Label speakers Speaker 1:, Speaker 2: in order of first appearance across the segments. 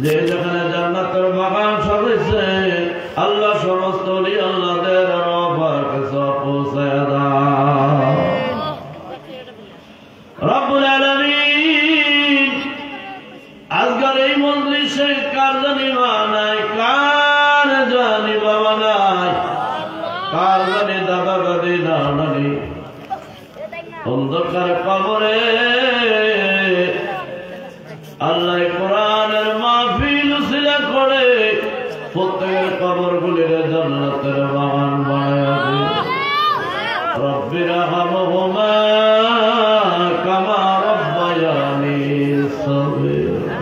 Speaker 1: যে যেখানে জান্নাতের বাগান সাজাইছে আল্লাহ সমস্ত ওলি আল্লাহদের রহমতে সব পৌঁছায় দাও রব্বুল আলামিন। আজকের এই মজলিসে কার জানি মা নাই, কার জানি বাবা নাই, কার জানি দাদা দাদি নানি অন্ধকার কবরে আল্লাহ কোরআনের মাহফিল উসিলা করে প্রত্যেকের কবরগুলির জান্নাতের বাগান বানায়া দিন। রব্বির রহমহুমা কামা রব্বায়ানি সগীরা।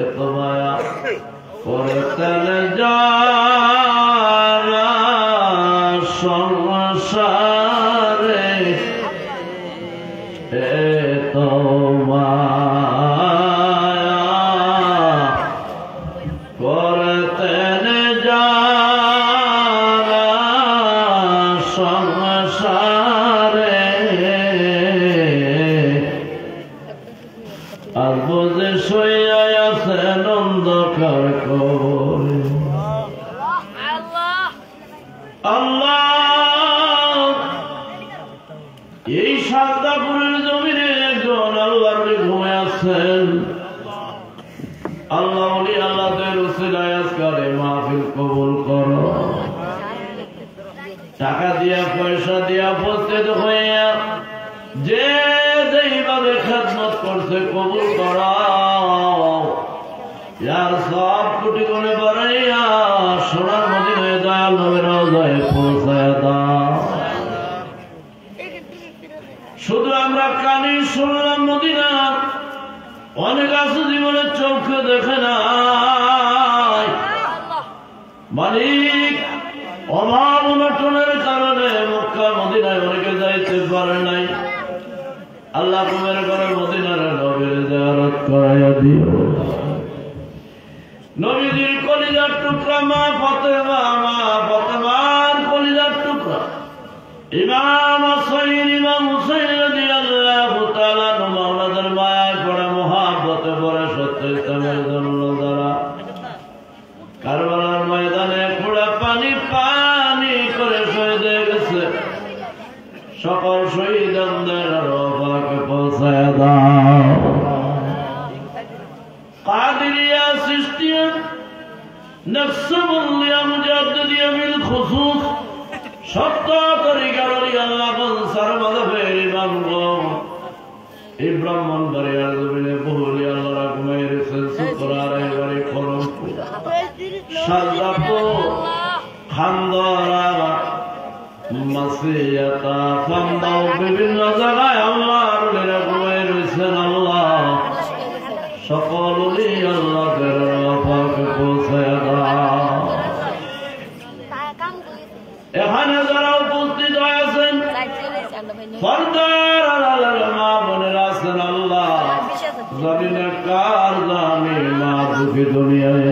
Speaker 1: এত মায়া করতেন যারা সংসারে, এত এই শারদাপুরের জমিনে একজন আল্লাহর ঘুমে আছেন। আল্লাহ ওলি আল্লাহদের উসিলায় আজকের এই মাহফিল কবুল করো। টাকা দিয়া পয়সা দিয়া উপস্থিত হইয়া যে যেইভাবে খেদমত করছে কবুল করাও। ইয়ার সব কোটি গুণে বাড়াইয়া সোনার মদিনায় দয়াল নবীর রওজায় পৌঁছায় দাও। শুধু আমরা কানে শুনলাম মদিনা, অনেক আছে জীবনের চোখে দেখে নাই। মালিক অভাব অনটনের কারণে মক্কা মদিনায় অনেকে যাইতে পারে নাই। আল্লাহ তোমার ঘরে মদিনার নবীর জিয়ারত করাইয়া দিও। নবীজির কলিজার টুকরা মা ফাতেমার কলিজার টুকরা ইমাম হুসাইন রাদিয়াল্লাহু তাআলা মাওলানার মায়ায় পড়ে মুহাব্বতে পড়ে সত্য ইসলামের জন্য যারা কারবালার ময়দানে পুরা পানি পানি করে শহীদ হয়ে গেছে, সকল শহীদদের রওজাকে পৌঁছায় দাও। কাদিরিয়া সিস্তিয়া নকশবন্দিয়া মুজাদ্দিদিয়া বিল খুসুস সত্য তরিকার আল্লাহ বংশার মাঝে ইমামগণ এই ব্রাহ্মণবাড়িয়ার জমিনে বহুলি আল্লাহরা ঘুমাই রেখেছেন। শুক্রার এবারে খড়গপুর, শারদাপুর, খান্দরা, মাসিয়াতা, ফান্দাও বিভিন্ন জায়গায় আল্লাহর ওলিরা ঘুমাই রয়েছেন। আল্লাহ সকল ওলি আল্লাহদের রহমতে পৌঁছায় দাও। এখানে যারা উপস্থিত হয়েছেন পর্দার আড়ালের মা বোনেরা আছেন, আল্লাহ জানিনা কার জানি মা দুঃখী দুনিয়ায়,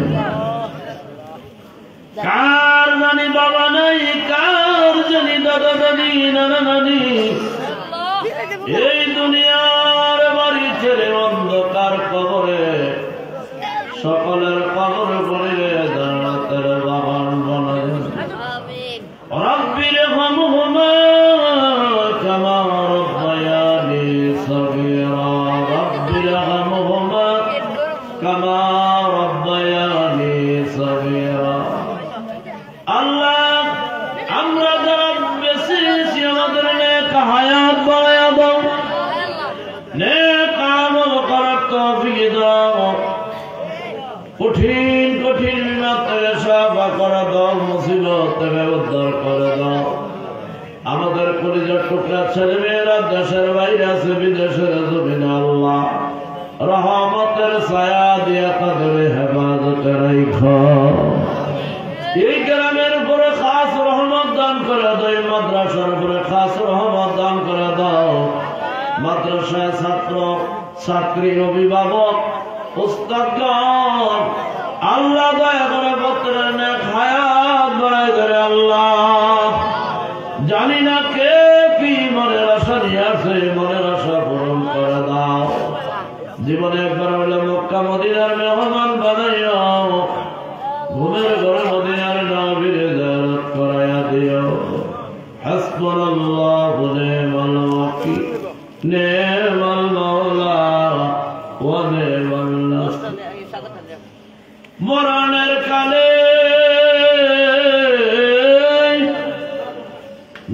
Speaker 1: কার জানি বাবা নাই, কার জানি দাদা দাদি নানা নানি এই দুনিয়ার বাড়ি ছেড়ে অন্ধকার কবরে সকলের কবরে পড়ে জান্নাতের বাগান বানায়। রব্বির রহমহুমা কামা রব্বায়ানি সগীরা। রব্বির রহমহুমা কামা রব্বায়ানি সগীরা। আল্লাহ আমরা যারা বেঁচে আছি আমাদের নেক হায়াত বাড়ায়া দাও, নেক আমল করার তৌফিক দাও। কঠিন কঠিন বিপদ থেকে সাফা করে দাও, মুসিবত থেকে উদ্ধার করে দাও। আমাদের কলিজার টুকরা ছেলে মেয়েরা দেশের বাইরে আছে, বিদেশের জমিনে আল্লাহ রহমতের ছায়া দিয়া তাদের হেফাজতে রাখো। এই গ্রামের উপরে খাস রহমত দান করে দাও, এই মাদ্রাসার উপরে খাস রহমত দান করে দাও। মাদ্রাসায় ছাত্র ছাত্রী অভিভাবক উস্তাদগণ আল্লাহ দয়া করে পত্রের নেক হায়াত বাড়াই করে। আল্লাহ জানি না কে কি মনের আশা নিয়ে আছে, মনের আশা পূরণ করে দাও। জীবনে একবার হলে মক্কা মদিনার মেহমান বানাইও ঘুমের ঘরে মদিনার নবীর জিয়ারত করাইয়া দিও হাসবুনাল্লাহু নি'মাল ওয়াকিল নি'মাল মাওলা ওয়া নি'মাল নাসির মরণের কালে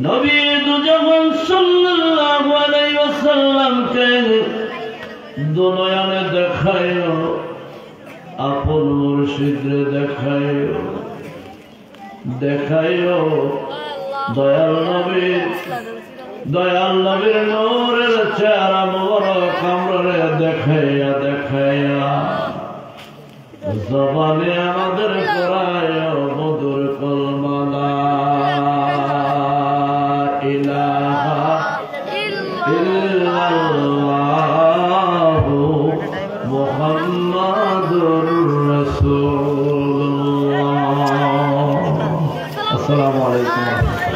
Speaker 1: নবী যখন সাল্লাল্লাহু আলাইহি ওয়াসাল্লামকে দুনিয়াতে দেখাইও আপন মুর্শিদরে দেখাইও দয়াল নবীর নূরের চেহারা মোবারক আমরে দেখাইয়া জবানে আমাদের করায় মধুর কলমা লা ইলাহা ইল্লাল্লাহু মুহাম্মাদুর রাসূলুল্লাহ। আসসালামু আলাইকুম।